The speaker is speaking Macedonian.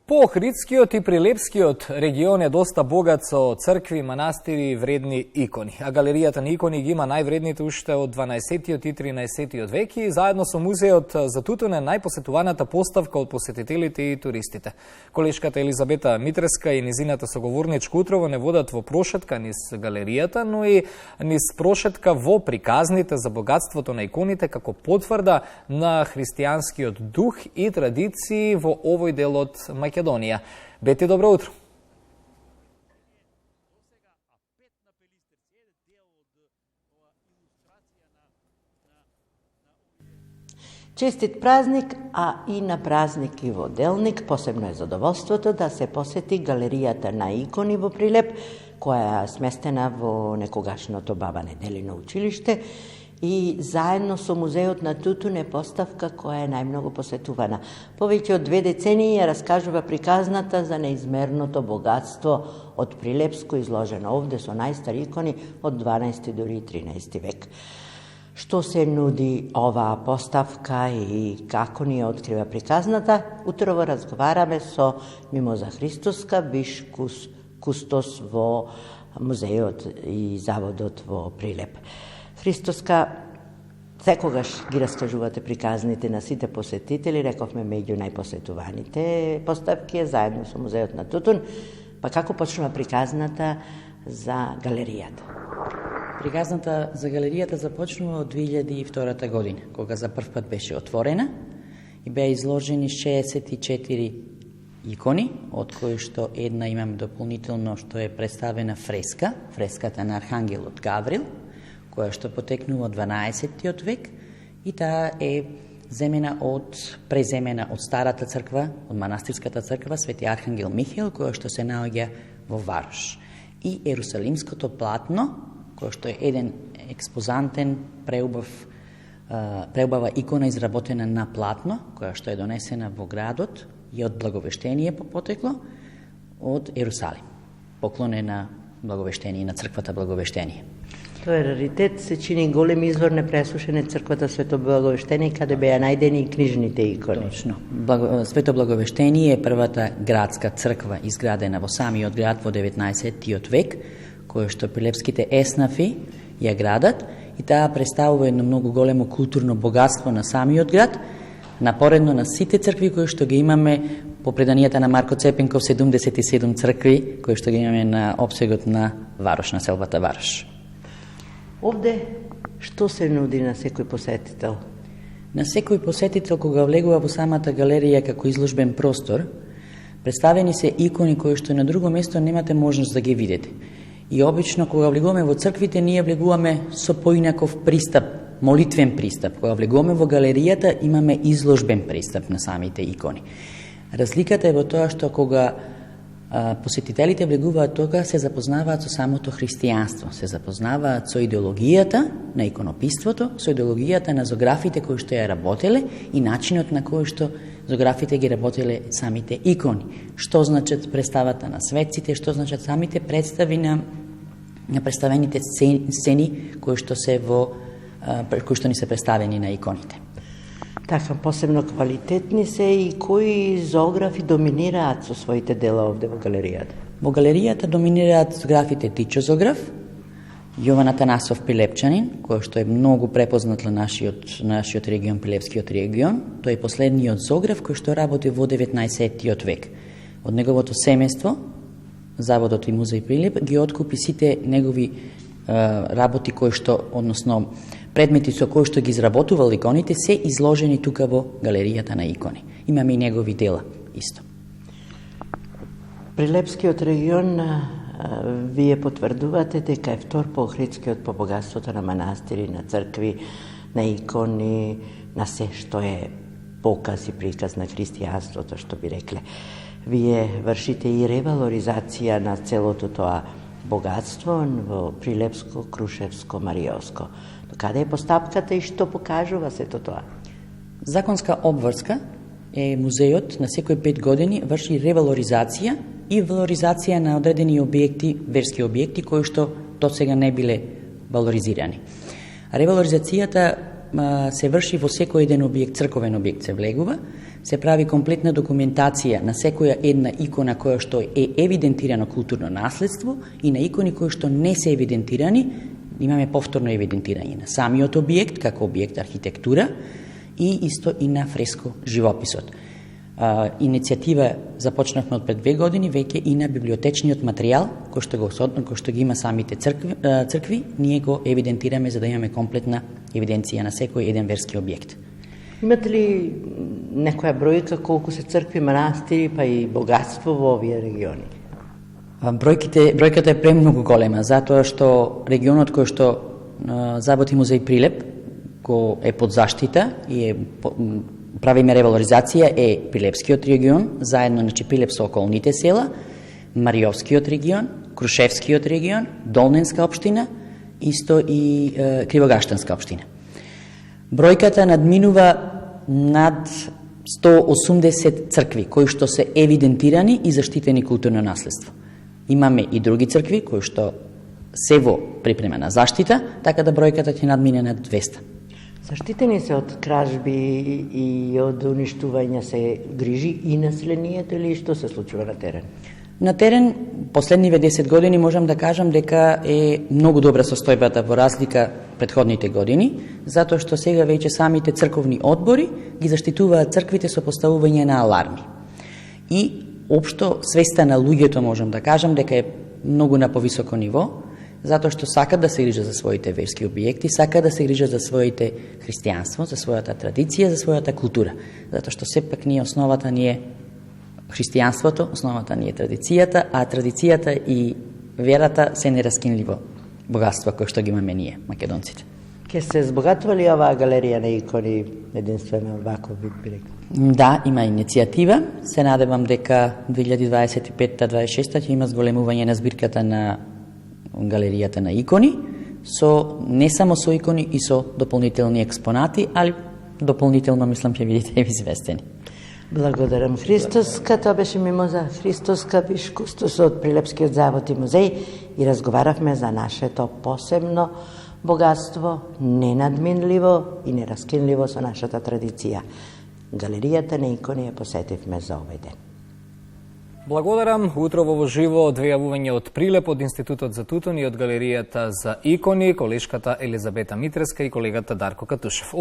По Охридскиот и Прилепскиот регион е доста богат со цркви, манастири и вредни икони. А галеријата на икони ги има највредните уште од 12-тиот и 13-тиот век и заедно со музеот за Тутун е најпосетуваната поставка од посетителите и туристите. Колешката Елизабета Митреска и низината соговорничка утрово не водат во прошетка низ галеријата, но и низ прошетка во приказните за богатството на иконите како потврда на христијанскиот дух и традиции во овој дел од Македонија. Бети, добро утро. Честит празник, а и на празник и во делник посебно е задоволството да се посети галеријата на икони во Прилеп, која е сместена во некогашното Баба Неделино училиште и заедно со музеот на Тутун е поставка која е најмногу посетувана. Повеќе од 2 децении ја раскажува приказната за неизмерното богатство од Прилепско изложено овде со најстари икони од 12 дури и 13 век. Што се нуди оваа поставка и како ни ја открива приказната, утрово разговараме со Мимоза Христоска, биш кустос во музеот и заводот во Прилеп. Христоска, секогаш ги раскажувате приказните на сите посетители, рековме меѓу најпосетуваните поставки заедно со музеот на Тутун. Па како почнува приказната за галеријата? Приказната за галеријата започнува од 2002 година, кога за прв пат беше отворена и беа изложени 64 икони, од кои што една имаме дополнително што е представена фреска, фреската на Архангелот Гаврил, која што потекнува од 12-тиот век и таа е преземена од старата црква, од манастирската црква Свети Архангел Михаил, која што се наоѓа во Варош. И ерусалимското платно, која што е еден експозантен преубава икона изработена на платно, која што е донесена во градот и од Благовештение по потекло од Ерусалим. Поклон е на Благовештение, на црквата Благовештение. Тоа е раритет, се чини голем извор непресушен црквата Свето Благовештение, каде беа најдени и книжните икони. Точно. Свето Благовештение е првата градска црква изградена во самиот град во 19-тиот век, која што прилепските еснафи ја градат и таа представува едно многу големо културно богатство на самиот град, напоредно на сите цркви кои што ги имаме по преданијата на Марко Цепенков, 77 цркви кои што ги имаме на опсегот на Варош, на селбата Варош. Овде што се нуди на секој посетител? На секој посетител кога влегува во самата галерија како изложбен простор, представени се икони кои што на друго место немате можност да ги видите. И обично кога влегуваме во црквите, ние влегуваме со поинаков пристап, молитвен пристап. Кога влегуваме во галеријата, имаме изложбен пристап на самите икони. Разликата е во тоа што кога посетителите влегуваат тога, се запознаваат со самото христијанство, се запознаваат со идеологијата на иконопиството, со идеологијата на зографите кои што ја работеле и начинот на кој што зографите ги работеле самите икони. Што значат представата на светците, што значат самите представи на представените сцени кои што ни се представени на иконите. Така, посебно квалитетни се и кои зографи доминираат со своите дела овде во галеријата? Во галеријата доминираат зографите Тичо Зограф, Јован Атанасов Пилепчанин, кој што е многу препознат на нашиот регион, Пилепскиот регион. Тој е последниот зограф кој што работи во 19-тиот век. Од неговото семејство, Заводот и музеј Прилеп, ги откупи сите негови работи кои што, односно предмети со кои што ги изработувал иконите, се изложени тука во галеријата на икони. Имаме и негови дела исто. Прилепскиот регион, вие потврдувате дека е втор по Охридскиот по богатството на манастири, на цркви, на икони, на се што е показ и приказ на христијанството, што би рекле. Вие вршите и ревалоризација на целото тоа богатство во Прилепско, Крушевско, Маријовско. Каде е постапката и што покажува сето тоа? Законска обврска е музеот на секој 5 години врши ревалоризација и валоризација на одредени објекти, верски објекти кои што до сега не биле валоризирани. Ревалоризацијата се врши во секој еден објект, црковен објект се влегува, се прави комплетна документација на секоја една икона која што е евидентирано културно наследство и на икони кои што не се евидентирани, имаме повторно евидентирање на самиот објект како објект архитектура и исто и на фреско живописот. Иницијатива започнавме од пред 2 години веќе и на библиотечниот материјал кој што ги има самите цркви, ние го евидентираме за да имаме комплетна евиденција на секој еден верски објект. Имате ли некоја бројка колку се цркви, манастири, па и богатство во овие региони? Бројката е премногу голема, затоа што регионот кој што Заботи музеј Прилеп го е под заштита и правиме ревалоризација е Прилепскиот регион, заедно Прилеп со околните села, Мариовскиот регион, Крушевскиот регион, Долненска општина, исто и Кривогаштанска општина. Бројката надминува над 180 цркви кои што се евидентирани и заштитени културно наследство. Имаме и други цркви кои што се во припрема на заштита, така да бројката ќе надмине над 200. Заштитени се од кражби и од уништување се грижи и населението или што се случува на терен? На терен, последниве 10 години можам да кажам дека е многу добра состојбата во разлика претходните години, затоа што сега веќе самите црковни одбори ги заштитуваат црквите со поставување на аларми. И општо свеста на луѓето можам да кажам дека е многу на повисоко ниво, затоа што сакат да се грижат за своите верски објекти, сакат да се грижат за своите христијанство, за својата традиција, за својата култура. Затоа што сепак основата ни е христијанството, основата ни е традицијата, а традицијата и верата се нераскинливо богатство кое што ги имаме ние, македонците. Ке се збогатува ли оваа галерија на икони единствено вако вид би? Да, има иницијатива. Се надевам дека 2025-26 ќе има зголемување на збирката на галеријата на икони, не само со икони и со дополнителни експонати, али дополнително мислам ќе видите известени. Благодарам. Христоска, тоа беше Мимоза Христоска, биш кустос од Прилепскиот завод и музеј и разговаравме за нашето посебно богатство, ненадминливо и нераскинливо со нашата традиција. Галеријата на икони ја посетивме за овој ден. Благодарам. Утрово во живо две јавувања од Прилеп, од Институтот за Тутун и од Галеријата за икони, колешката Елизабета Митреска и колегата Дарко Катушев.